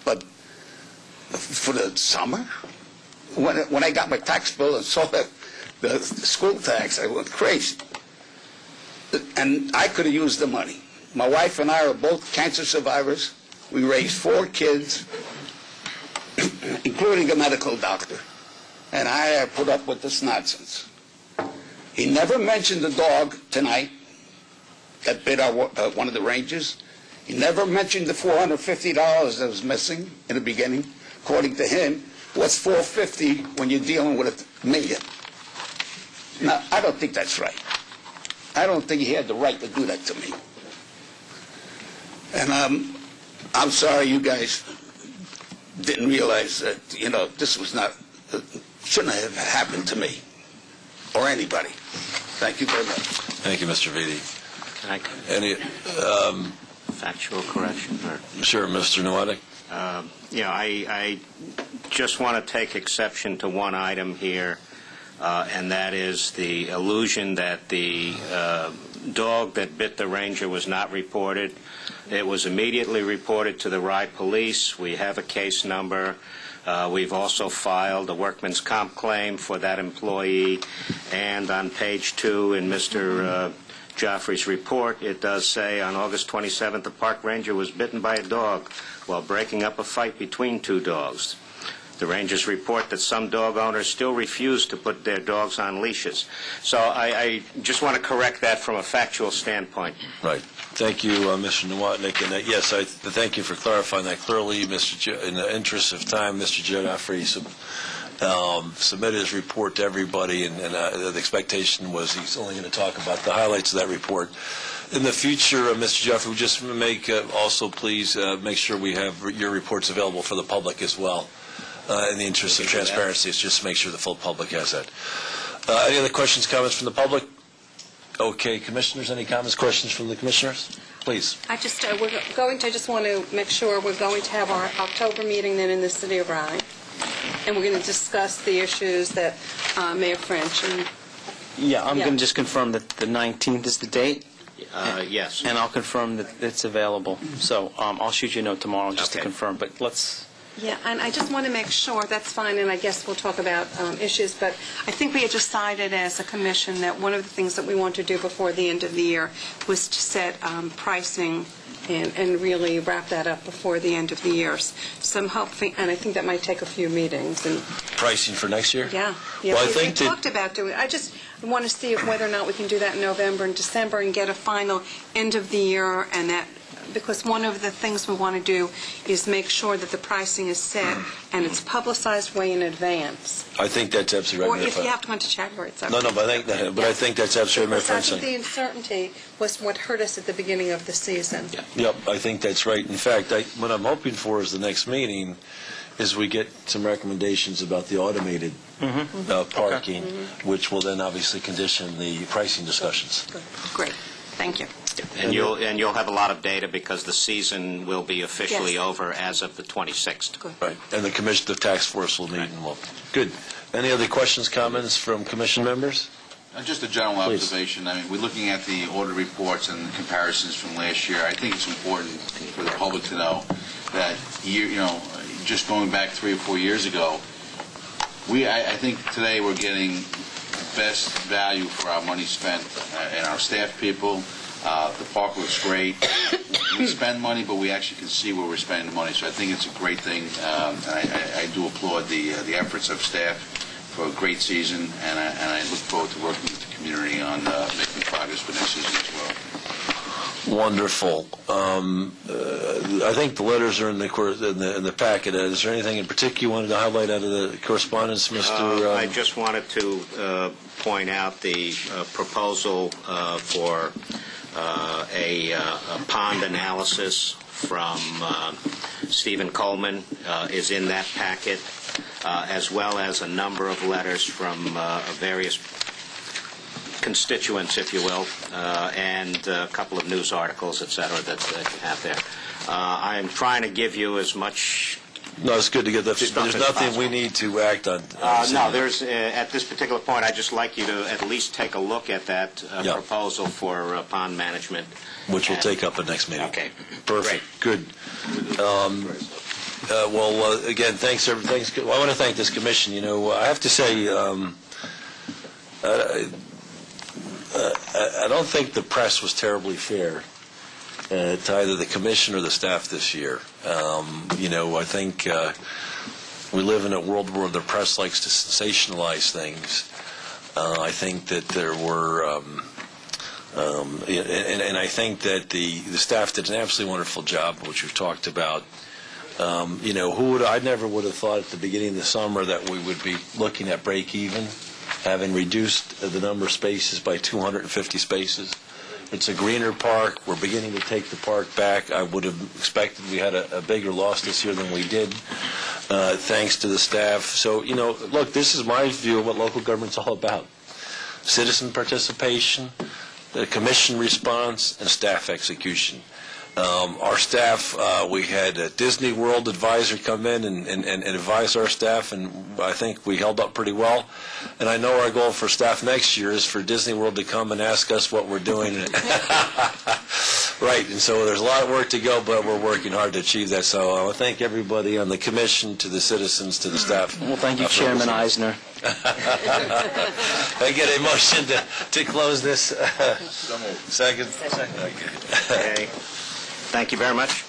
But for the summer, when I got my tax bill and saw that the school tax, I went crazy. And I could have used the money. My wife and I are both cancer survivors. We raised 4 kids, including a medical doctor. And I put up with this nonsense. He never mentioned the dog tonight that bit one of the rangers. He never mentioned the $450 that was missing in the beginning. According to him, what's $450 when you're dealing with $1 million? Now, I don't think that's right. I don't think he had the right to do that to me. And I'm sorry you guys didn't realize that, this was not, shouldn't have happened to me or anybody. Thank you very much. Thank you, Mr. Vitti. Can I Any factual correction? Sure, Mr. Nowotny. I just want to take exception to one item here, and that is the illusion that the dog that bit the ranger was not reported. It was immediately reported to the Rye Police. We have a case number. We've also filed a workman's comp claim for that employee. And on page 2 in Mr. Joffrey's report, it does say on August 27th, the park ranger was bitten by a dog while breaking up a fight between 2 dogs. The rangers report that some dog owners still refuse to put their dogs on leashes. So I just want to correct that from a factual standpoint. Right. Thank you, Mr. Nowotny. And yes, I thank you for clarifying that clearly. In the interest of time, Mr. Joffrey submitted his report to everybody, and the expectation was he's only going to talk about the highlights of that report. In the future, Mr. Joffrey, just also please make sure we have your reports available for the public as well. In the interest of transparency, it's just to make sure the full public has that. Any other questions, comments from the public? Okay, commissioners, any comments, questions from the commissioners? Please. I just want to make sure we're going to have our October meeting then in the city of Rye, and we're going to discuss the issues that Mayor French and... Yeah, I'm going to just confirm that the 19th is the date. Yes. And I'll confirm that it's available. So I'll shoot you a note tomorrow just to confirm. But let's... Yeah, and I just want to make sure, that's fine, and I guess we'll talk about issues, but I think we had decided as a commission that one of the things that we want to do before the end of the year was to set pricing and really wrap that up before the end of the year. So I'm hoping, and I think that might take a few meetings. And pricing for next year? Yeah. Well, we talked about doing it. I just want to see whether or not we can do that in November and December and get a final end of the year, and that because one of the things we want to do is make sure that the pricing is set and it's publicized way in advance. I think that's absolutely right. Or if you have to go into January, it's okay. No, but I think that's absolutely right. I think the uncertainty was what hurt us at the beginning of the season. Yeah. Yep, I think that's right. In fact, what I'm hoping for is the next meeting is we get some recommendations about the automated parking, which will then obviously condition the pricing discussions. Good. Great. Thank you. And you'll have a lot of data because the season will be officially over as of the 26th. Good. Right, and the task force will meet and we'll. Good. Any other questions, comments from commission members? Just a general observation. I mean, we're looking at the audit reports and the comparisons from last year. I think it's important for the public to know that just going back 3 or 4 years ago, I think today we're getting best value for our money spent and our staff people. The park looks great. We spend money, but we actually can see where we're spending the money. So I think it's a great thing, and I do applaud the efforts of staff for a great season, and I look forward to working with the community on making progress for next season as well. Wonderful. I think the letters are in the packet. Is there anything in particular you wanted to highlight out of the correspondence, Mr.? I just wanted to point out the proposal for a pond analysis from Stephen Coleman is in that packet, as well as a number of letters from various constituents, if you will, and a couple of news articles, etc., that you have there. I'm trying to give you as much. No, it's good to get that. There's nothing we need to act on. No, there's at this particular point, I'd just like you to at least take a look at that proposal for pond management. Which we'll take up at next meeting. Okay. Perfect. Great. Good. Again, thanks. I want to thank this commission. You know, I have to say, I don't think the press was terribly fair to either the commission or the staff this year. You know, I think we live in a world where the press likes to sensationalize things. I think that there were, and I think that the staff did an absolutely wonderful job, which we've talked about. You know, I never would have thought at the beginning of the summer that we would be looking at break even, having reduced the number of spaces by 250 spaces. It's a greener park. We're beginning to take the park back. I would have expected we had a bigger loss this year than we did, thanks to the staff. So, you know, look, this is my view of what local government's all about. Citizen participation, the commission response, and staff execution. Our staff, we had a Disney World advisor come in and advise our staff, and I think we held up pretty well. And I know our goal for staff next year is for Disney World to come and ask us what we're doing. Right, and so there's a lot of work to go, but we're working hard to achieve that. So I want to thank everybody on the commission, to the citizens, to the staff. Well, thank you, Chairman Eisner. I get a motion to close this. Second. Okay. Thank you very much.